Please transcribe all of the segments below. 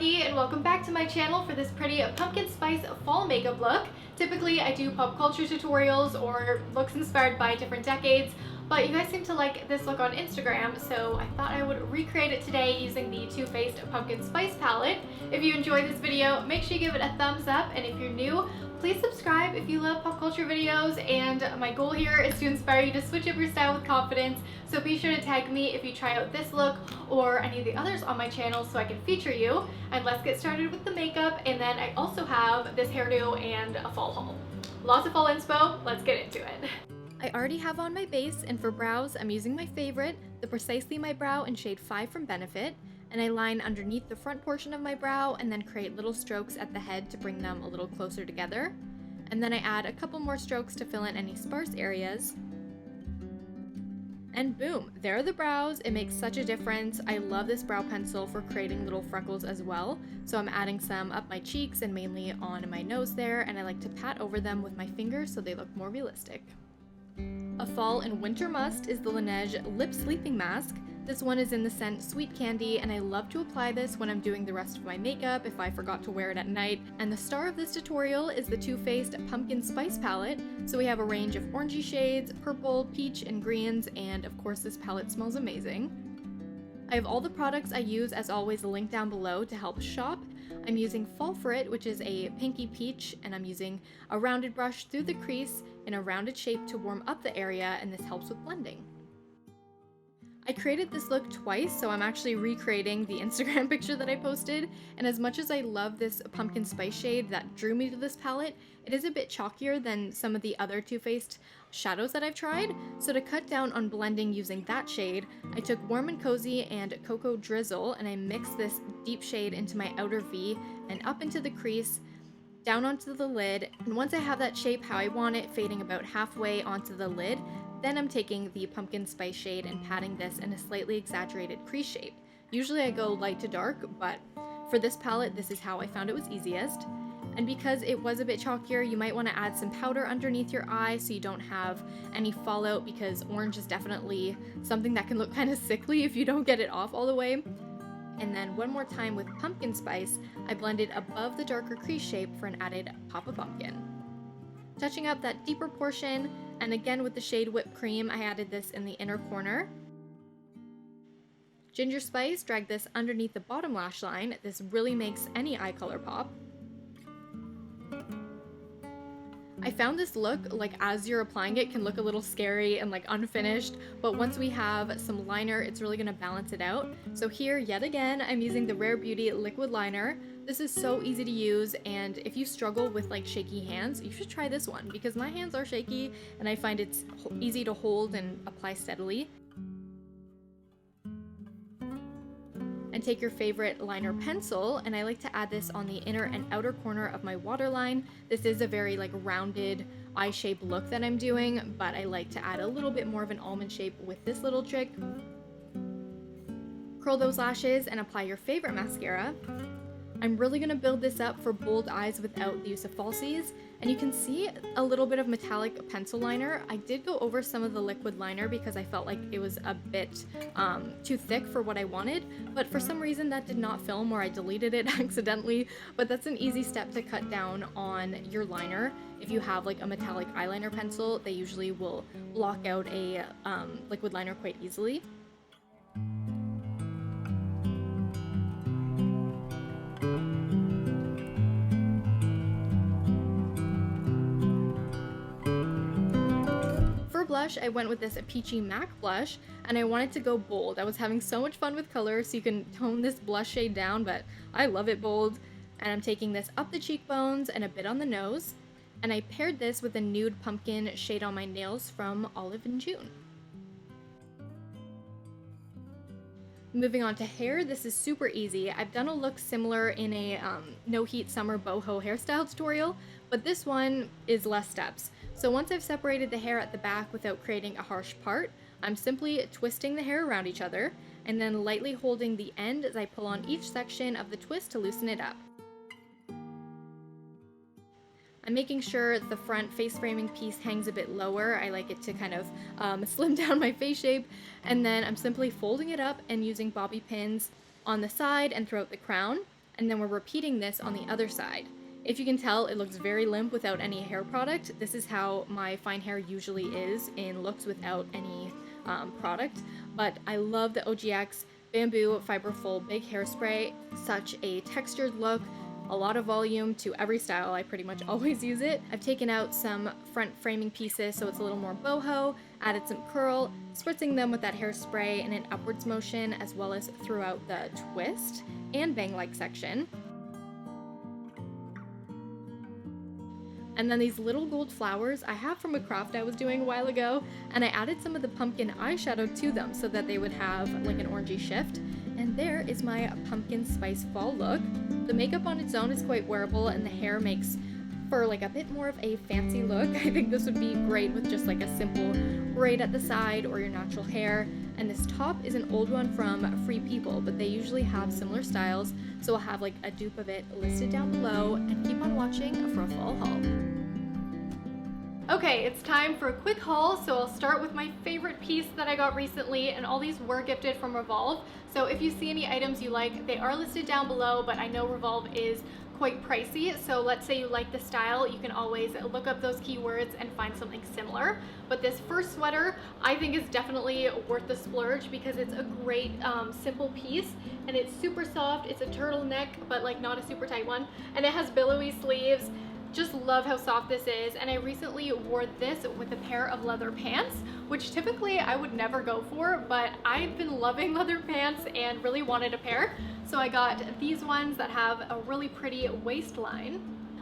Becky, and welcome back to my channel for this pretty pumpkin spice fall makeup look. Typically I do pop culture tutorials or looks inspired by different decades, but you guys seem to like this look on Instagram, so I thought I would recreate it today using the Too Faced Pumpkin Spice palette. If you enjoyed this video, make sure you give it a thumbs up, and if you're new, please subscribe if you love pop culture videos, and my goal here is to inspire you to switch up your style with confidence, so be sure to tag me if you try out this look or any of the others on my channel so I can feature you. And let's get started with the makeup, and then I also have this hairdo and a fall haul. Lots of fall inspo, let's get into it. I already have on my base, and for brows I'm using my favorite, the Precisely My Brow in shade 5 from Benefit, and I line underneath the front portion of my brow and then create little strokes at the head to bring them a little closer together. And then I add a couple more strokes to fill in any sparse areas. And boom, there are the brows. It makes such a difference. I love this brow pencil for creating little freckles as well. So I'm adding some up my cheeks and mainly on my nose there, and I like to pat over them with my fingers so they look more realistic. A fall and winter must is the Laneige Lip Sleeping Mask. This one is in the scent Sweet Candy, and I love to apply this when I'm doing the rest of my makeup if I forgot to wear it at night. And the star of this tutorial is the Too Faced Pumpkin Spice palette. So we have a range of orangey shades, purple, peach, and greens, and of course this palette smells amazing. I have all the products I use as always linked down below to help shop. I'm using Fall For It, which is a pinky peach, and I'm using a rounded brush through the crease in a rounded shape to warm up the area, and this helps with blending. I created this look twice, so I'm actually recreating the Instagram picture that I posted, and as much as I love this pumpkin spice shade that drew me to this palette, it is a bit chalkier than some of the other Too Faced shadows that I've tried, so to cut down on blending using that shade, I took Warm and Cozy and Cocoa Drizzle, and I mixed this deep shade into my outer V and up into the crease, down onto the lid, and once I have that shape how I want it, fading about halfway onto the lid, then I'm taking the pumpkin spice shade and patting this in a slightly exaggerated crease shape. Usually I go light to dark, but for this palette, this is how I found it was easiest. And because it was a bit chalkier, you might want to add some powder underneath your eye so you don't have any fallout, because orange is definitely something that can look kind of sickly if you don't get it off all the way. And then one more time with pumpkin spice, I blended above the darker crease shape for an added pop of pumpkin. Touching up that deeper portion, and again with the shade Whipped Cream, I added this in the inner corner. Ginger Spice, drag this underneath the bottom lash line. This really makes any eye color pop. I found this look, like as you're applying it, can look a little scary and like unfinished, but once we have some liner, it's really gonna balance it out. So here, yet again, I'm using the Rare Beauty liquid liner. This is so easy to use, and if you struggle with like shaky hands, you should try this one, because my hands are shaky and I find it's easy to hold and apply steadily. And take your favorite liner pencil, and I like to add this on the inner and outer corner of my waterline. This is a very like rounded eye shape look that I'm doing, but I like to add a little bit more of an almond shape with this little trick. Curl those lashes and apply your favorite mascara. I'm really going to build this up for bold eyes without the use of falsies, and you can see a little bit of metallic pencil liner. I did go over some of the liquid liner because I felt like it was a bit too thick for what I wanted, but for some reason that did not film, or I deleted it accidentally. But that's an easy step to cut down on your liner. If you have like a metallic eyeliner pencil, they usually will block out a liquid liner quite easily. Blush, I went with this Peachy MAC blush, and I wanted to go bold. I was having so much fun with color, so you can tone this blush shade down, but I love it bold. And I'm taking this up the cheekbones and a bit on the nose, and I paired this with a nude pumpkin shade on my nails from Olive and June. Moving on to hair, this is super easy. I've done a look similar in a no heat summer boho hairstyle tutorial, but this one is less steps. So once I've separated the hair at the back without creating a harsh part, I'm simply twisting the hair around each other and then lightly holding the end as I pull on each section of the twist to loosen it up. I'm making sure the front face framing piece hangs a bit lower. I like it to kind of slim down my face shape, and then I'm simply folding it up and using bobby pins on the side and throughout the crown. and then we're repeating this on the other side. If you can tell, it looks very limp without any hair product. This is how my fine hair usually is in looks without any product, but I love the OGX Bamboo Fiberful Big Hairspray. Such a textured look, a lot of volume to every style. I pretty much always use it. I've taken out some front framing pieces so it's a little more boho, added some curl, spritzing them with that hairspray in an upwards motion as well as throughout the twist and bang-like section. And then these little gold flowers I have from a craft I was doing a while ago, and I added some of the pumpkin eyeshadow to them so that they would have like an orangey shift. And there is my pumpkin spice fall look. The makeup on its own is quite wearable, and the hair makes for like a bit more of a fancy look. I think this would be great with just like a simple braid at the side or your natural hair. And this top is an old one from Free People, but they usually have similar styles, so I'll have like a dupe of it listed down below, and keep on watching for a fall haul. Okay, it's time for a quick haul, so I'll start with my favorite piece that I got recently, and all these were gifted from Revolve. So if you see any items you like, they are listed down below, but I know Revolve is quite pricey, so let's say you like the style, you can always look up those keywords and find something similar. But this first sweater I think is definitely worth the splurge because it's a great simple piece, and it's super soft. It's a turtleneck, but like not a super tight one, and it has billowy sleeves. Just love how soft this is, and I recently wore this with a pair of leather pants, which typically I would never go for, but I've been loving leather pants and really wanted a pair, so I got these ones that have a really pretty waistline.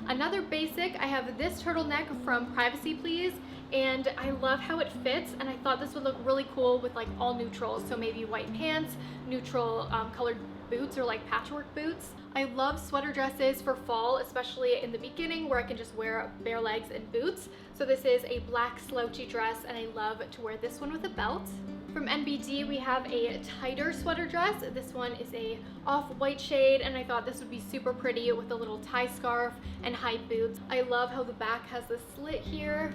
Another basic, I have this turtleneck from Privacy Please, and I love how it fits, and I thought this would look really cool with like all neutrals, so maybe white pants, neutral colored boots or like patchwork boots. I love sweater dresses for fall, especially in the beginning where I can just wear bare legs and boots. So this is a black slouchy dress, and I love to wear this one with a belt. From NBD, we have a tighter sweater dress. This one is a off-white shade, and I thought this would be super pretty with a little tie scarf and high boots. I love how the back has the slit here.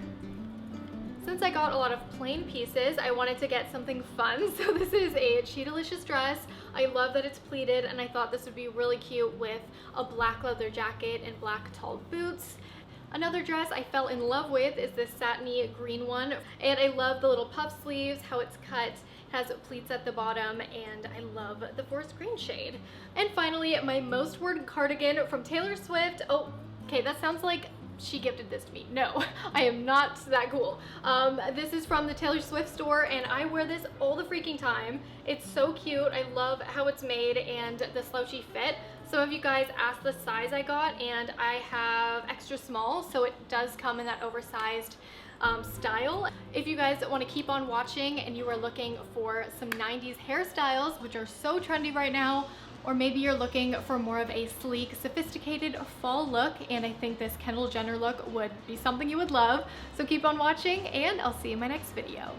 Since I got a lot of plain pieces, I wanted to get something fun. So this is a Cheetalicious dress. I love that it's pleated, and I thought this would be really cute with a black leather jacket and black tall boots. Another dress I fell in love with is this satiny green one, and I love the little puff sleeves, how it's cut. It has pleats at the bottom, and I love the forest green shade. And finally, my most worn cardigan from Taylor Swift. Oh, okay, that sounds like she gifted this to me. No, I am not that cool. This is from the Taylor Swift store, and I wear this all the freaking time. It's so cute. I love how it's made and the slouchy fit. Some of you guys asked the size I got, and I have extra small, so it does come in that oversized style. If you guys want to keep on watching and you are looking for some 90s hairstyles, which are so trendy right now, or maybe you're looking for more of a sleek, sophisticated fall look, and I think this Kendall Jenner look would be something you would love. So keep on watching, and I'll see you in my next video.